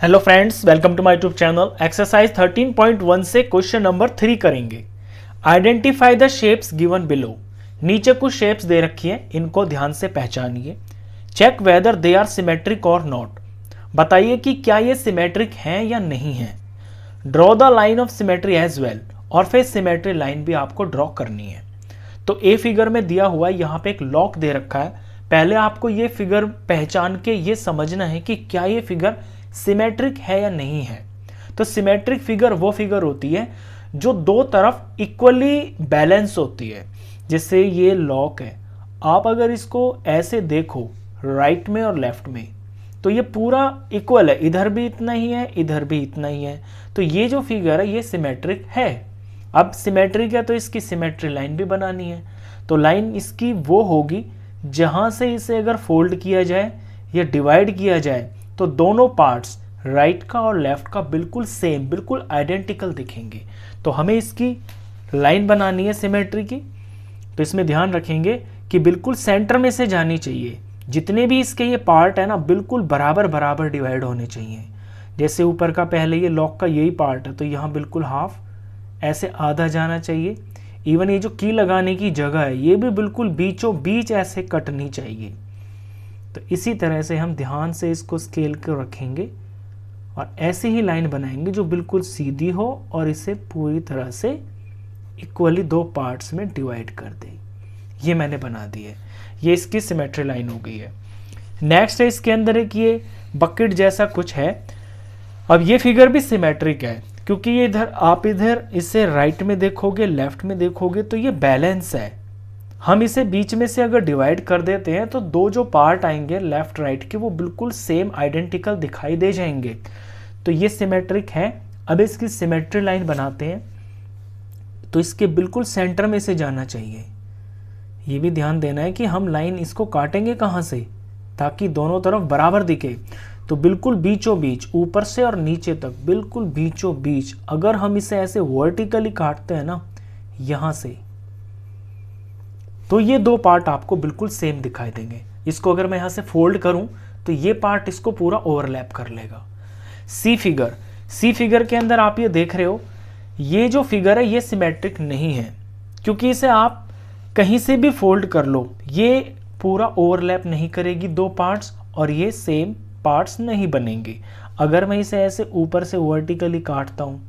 Hello friends, welcome to my YouTube channel. Exercise 13.1 से question number 3 करेंगे। Identify the shapes given below. नीचे कुछ shapes दे रखी हैं, इनको ध्यान से पहचानिए। Check whether they are symmetric or not. बताइए कि क्या ये सिमेट्रिक हैं या नहीं है। Draw the line of symmetry as well. और फिर सिमेट्री लाइन भी आपको ड्रॉ करनी है। तो ए फिगर में दिया हुआ है, यहाँ पे एक लॉक दे रखा है। पहले आपको ये फिगर पहचान के ये समझना है कि क्या ये फिगर सिमेट्रिक है या नहीं है। तो सिमेट्रिक फिगर वो फिगर होती है जो दो तरफ इक्वली बैलेंस होती है। जैसे ये लॉक है, आप अगर इसको ऐसे देखो राइट में और लेफ्ट में, तो ये पूरा इक्वल है, इधर भी इतना ही है, इधर भी इतना ही है। तो ये जो फिगर है ये सिमेट्रिक है। अब सिमेट्रिक है तो इसकी सिमेट्री लाइन भी बनानी है। तो लाइन इसकी वो होगी जहां से इसे अगर फोल्ड किया जाए या डिवाइड किया जाए तो दोनों पार्ट्स राइट का और लेफ्ट का बिल्कुल सेम, बिल्कुल आइडेंटिकल दिखेंगे। तो हमें इसकी लाइन बनानी है सिमेट्री की। तो इसमें ध्यान रखेंगे कि बिल्कुल सेंटर में से जानी चाहिए। जितने भी इसके ये पार्ट है ना, बिल्कुल बराबर बराबर डिवाइड होने चाहिए। जैसे ऊपर का पहले ये लॉक का यही पार्ट है, तो यहाँ बिल्कुल हाफ ऐसे आधा जाना चाहिए। इवन ये जो की लगाने की जगह है ये भी बिल्कुल बीचों बीच ऐसे कटनी चाहिए। तो इसी तरह से हम ध्यान से इसको स्केल कर रखेंगे और ऐसे ही लाइन बनाएंगे जो बिल्कुल सीधी हो और इसे पूरी तरह से इक्वली दो पार्ट्स में डिवाइड कर दे। ये मैंने बना दी है, ये इसकी सिमेट्री लाइन हो गई है। नेक्स्ट है, इसके अंदर एक ये बकेट जैसा कुछ है। अब ये फिगर भी सिमेट्रिक है क्योंकि ये इधर, आप इधर इसे राइट में देखोगे, लेफ्ट में देखोगे तो ये बैलेंस है। हम इसे बीच में से अगर डिवाइड कर देते हैं तो दो जो पार्ट आएंगे लेफ्ट राइट के वो बिल्कुल सेम आइडेंटिकल दिखाई दे जाएंगे। तो ये सिमेट्रिक है। अब इसकी सिमेट्री लाइन बनाते हैं। तो इसके बिल्कुल सेंटर में से जाना चाहिए। ये भी ध्यान देना है कि हम लाइन इसको काटेंगे कहाँ से ताकि दोनों तरफ बराबर दिखे। तो बिल्कुल बीचों बीच, ऊपर से और नीचे तक बिल्कुल बीचों बीच। अगर हम इसे ऐसे वर्टिकली काटते हैं ना यहाँ से, तो ये दो पार्ट आपको बिल्कुल सेम दिखाई देंगे। इसको अगर मैं यहाँ से फोल्ड करूं तो ये पार्ट इसको पूरा ओवरलैप कर लेगा। सी फिगर के अंदर आप ये देख रहे हो, ये जो फिगर है ये सिमेट्रिक नहीं है क्योंकि इसे आप कहीं से भी फोल्ड कर लो, ये पूरा ओवरलैप नहीं करेगी दो पार्ट्स और ये सेम पार्ट्स नहीं बनेंगे। अगर मैं इसे ऐसे ऊपर से वर्टिकली काटता हूँ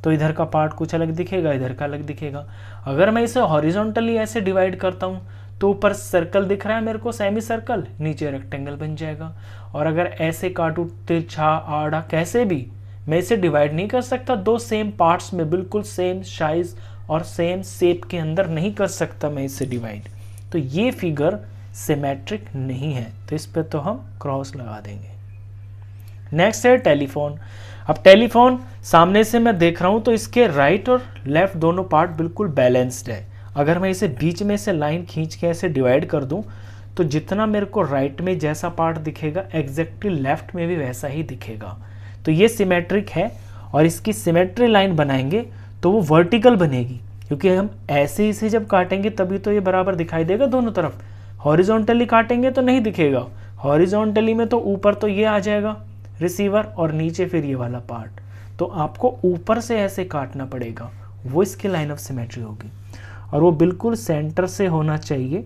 तो इधर का पार्ट कुछ अलग दिखेगा, इधर का अलग दिखेगा। अगर मैं इसे हॉरिजॉन्टली ऐसे डिवाइड करता हूँ तो ऊपर सर्कल दिख रहा है मेरे को, सेमी सर्कल, नीचे रेक्टेंगल बन जाएगा। और अगर ऐसे काटूँ तिरछा आड़ा कैसे भी, मैं इसे डिवाइड नहीं कर सकता दो सेम पार्ट्स में, बिल्कुल सेम साइज और सेम शेप के अंदर नहीं कर सकता मैं इसे डिवाइड। तो ये फिगर सिमेट्रिक नहीं है, तो इस पर तो हम क्रॉस लगा देंगे। नेक्स्ट है टेलीफोन। अब टेलीफोन सामने से मैं देख रहा हूं तो इसके राइट और लेफ्ट दोनों पार्ट बिल्कुल बैलेंस्ड है। अगर मैं इसे बीच में से लाइन खींच के ऐसे डिवाइड कर दूं तो जितना मेरे को राइट में जैसा पार्ट दिखेगा एग्जैक्टली लेफ्ट में भी वैसा ही दिखेगा। तो ये सिमेट्रिक है और इसकी सिमेट्री लाइन बनाएंगे तो वो वर्टिकल बनेगी क्योंकि हम ऐसे इसे जब काटेंगे तभी तो ये बराबर दिखाई देगा दोनों तरफ। हॉरिजॉन्टली काटेंगे तो नहीं दिखेगा। हॉरिजॉन्टली में तो ऊपर तो ये आ जाएगा रिसीवर और नीचे फिर ये वाला पार्ट। तो आपको ऊपर से ऐसे काटना पड़ेगा, वो इसकी लाइन ऑफ सिमेट्री होगी और वो बिल्कुल सेंटर से होना चाहिए।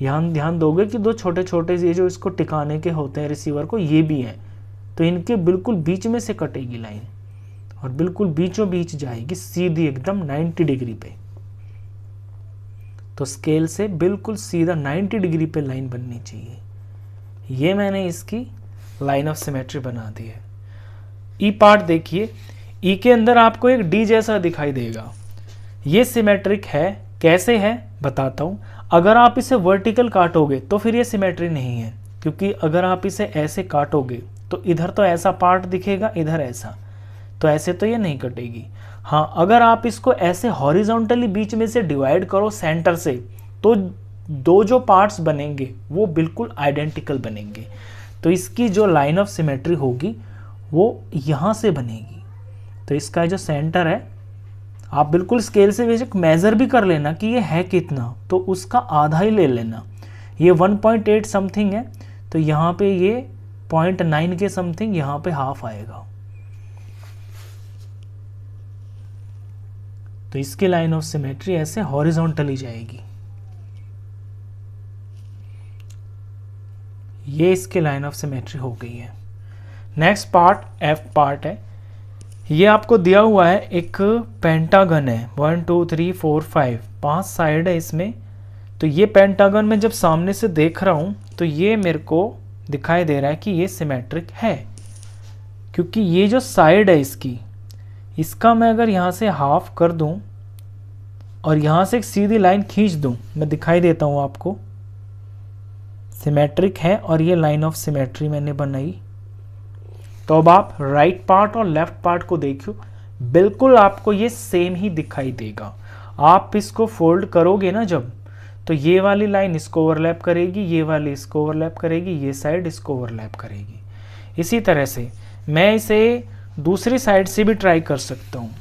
यहाँ ध्यान दोगे कि दो छोटे छोटे ये जो इसको टिकाने के होते हैं रिसीवर को, ये भी हैं, तो इनके बिल्कुल बीच में से कटेगी लाइन और बिल्कुल बीचों बीच जाएगी सीधी एकदम 90 डिग्री पे। तो स्केल से बिल्कुल सीधा 90 डिग्री पे लाइन बननी चाहिए। ये मैंने इसकी लाइन ऑफ सिमेट्री बना दी है। ई पार्ट देखिए, ई के अंदर आपको एक डी जैसा दिखाई देगा। ये सिमेट्रिक है। कैसे है बताता हूँ। अगर आप इसे वर्टिकल काटोगे तो फिर ये सिमेट्री नहीं है क्योंकि अगर आप इसे ऐसे काटोगे तो इधर तो ऐसा पार्ट दिखेगा, इधर ऐसा, तो ऐसे तो ये नहीं कटेगी। हाँ, अगर आप इसको ऐसे हॉरिजॉन्टली बीच में से डिवाइड करो सेंटर से तो दो जो पार्ट्स बनेंगे वो बिल्कुल आइडेंटिकल बनेंगे। तो इसकी जो लाइन ऑफ सिमेट्री होगी वो यहाँ से बनेगी। तो इसका जो सेंटर है, आप बिल्कुल स्केल से बेशक मेज़र भी कर लेना कि ये है कितना, तो उसका आधा ही ले लेना। ये 1.8 समथिंग है तो यहाँ पे ये 0.9 के समथिंग यहाँ पे हाफ आएगा। तो इसकी लाइन ऑफ सिमेट्री ऐसे हॉरिजॉन्टली जाएगी। ये इसकी लाइन ऑफ सिमेट्री हो गई है। नेक्स्ट पार्ट एफ पार्ट है। ये आपको दिया हुआ है, एक पेंटागन है, 1 2 3 4 5, 5 साइड है इसमें। तो ये पेंटागन में जब सामने से देख रहा हूं तो ये मेरे को दिखाई दे रहा है कि ये सिमेट्रिक है, क्योंकि ये जो साइड है इसका मैं अगर यहाँ से हाफ कर दूं और यहाँ से एक सीधी लाइन खींच दूं, मैं दिखाई देता हूँ आपको, सिमेट्रिक है। और ये लाइन ऑफ सिमेट्री मैंने बनाई। तो अब आप राइट पार्ट और लेफ्ट पार्ट को देखियो, बिल्कुल आपको ये सेम ही दिखाई देगा। आप इसको फोल्ड करोगे ना जब, तो ये वाली लाइन इसको ओवरलैप करेगी, ये वाली इसको ओवरलैप करेगी, ये साइड इसको ओवरलैप करेगी। इसी तरह से मैं इसे दूसरी साइड से भी ट्राई कर सकता हूँ।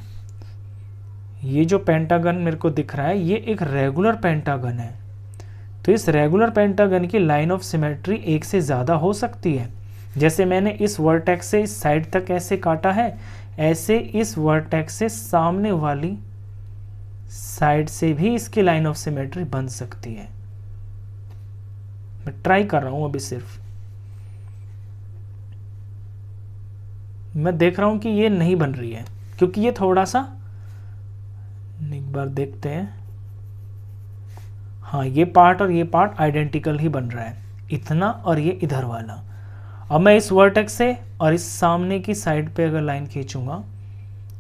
ये जो पेंटागन मेरे को दिख रहा है ये एक रेगुलर पेंटागन है। तो इस रेगुलर पेंटागन की लाइन ऑफ सिमेट्री एक से ज़्यादा हो सकती है। जैसे मैंने इस वर्टेक्स से इस साइड तक ऐसे काटा है, ऐसे इस वर्टेक्स से सामने वाली साइड से भी इसकी लाइन ऑफ सिमेट्री बन सकती है। मैं ट्राई कर रहा हूं अभी, सिर्फ मैं देख रहा हूं कि ये नहीं बन रही है, क्योंकि ये थोड़ा सा, एक बार देखते हैं, हाँ ये पार्ट और ये पार्ट आइडेंटिकल ही बन रहा है, इतना और ये इधर वाला। अब मैं इस वर्टेक्स से और इस सामने की साइड पे अगर लाइन खींचूंगा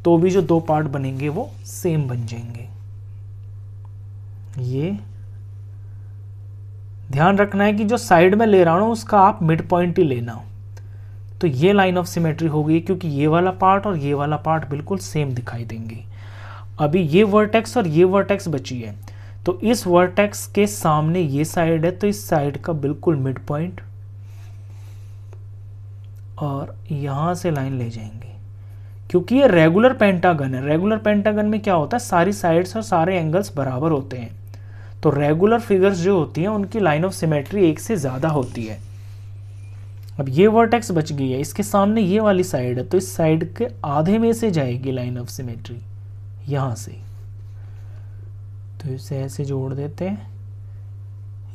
तो भी जो दो पार्ट बनेंगे वो सेम बन जाएंगे। ये ध्यान रखना है कि जो साइड में ले रहा हूं उसका आप मिड पॉइंट ही लेना। तो ये लाइन ऑफ सिमेट्री हो गई, क्योंकि ये वाला पार्ट और ये वाला पार्ट बिल्कुल सेम दिखाई देंगे। अभी ये वर्टेक्स और ये वर्टेक्स बची है, तो इस वर्टेक्स के सामने ये साइड है, तो इस साइड का बिल्कुल मिड पॉइंट और यहां से लाइन ले जाएंगे, क्योंकि ये रेगुलर पेंटागन है। रेगुलर पेंटागन में क्या होता है, सारी साइड्स और सारे एंगल्स बराबर होते हैं। तो रेगुलर फिगर्स जो होती हैं उनकी लाइन ऑफ सिमेट्री एक से ज़्यादा होती है। अब ये वर्टेक्स बच गई है, इसके सामने ये वाली साइड है, तो इस साइड के आधे में से जाएगी लाइन ऑफ सिमेट्री, यहाँ से। तो इसे ऐसे जोड़ देते हैं,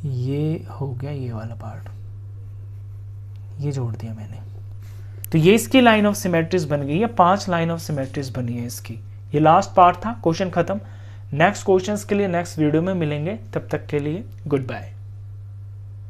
ये हो गया ये वाला पार्ट, ये जोड़ दिया मैंने। तो ये इसकी लाइन ऑफ सिमेट्रीज बन गई है, 5 लाइन ऑफ सिमेट्रीज बनी है इसकी। ये लास्ट पार्ट था, क्वेश्चन खत्म। नेक्स्ट क्वेश्चंस के लिए नेक्स्ट वीडियो में मिलेंगे, तब तक के लिए गुड बाय।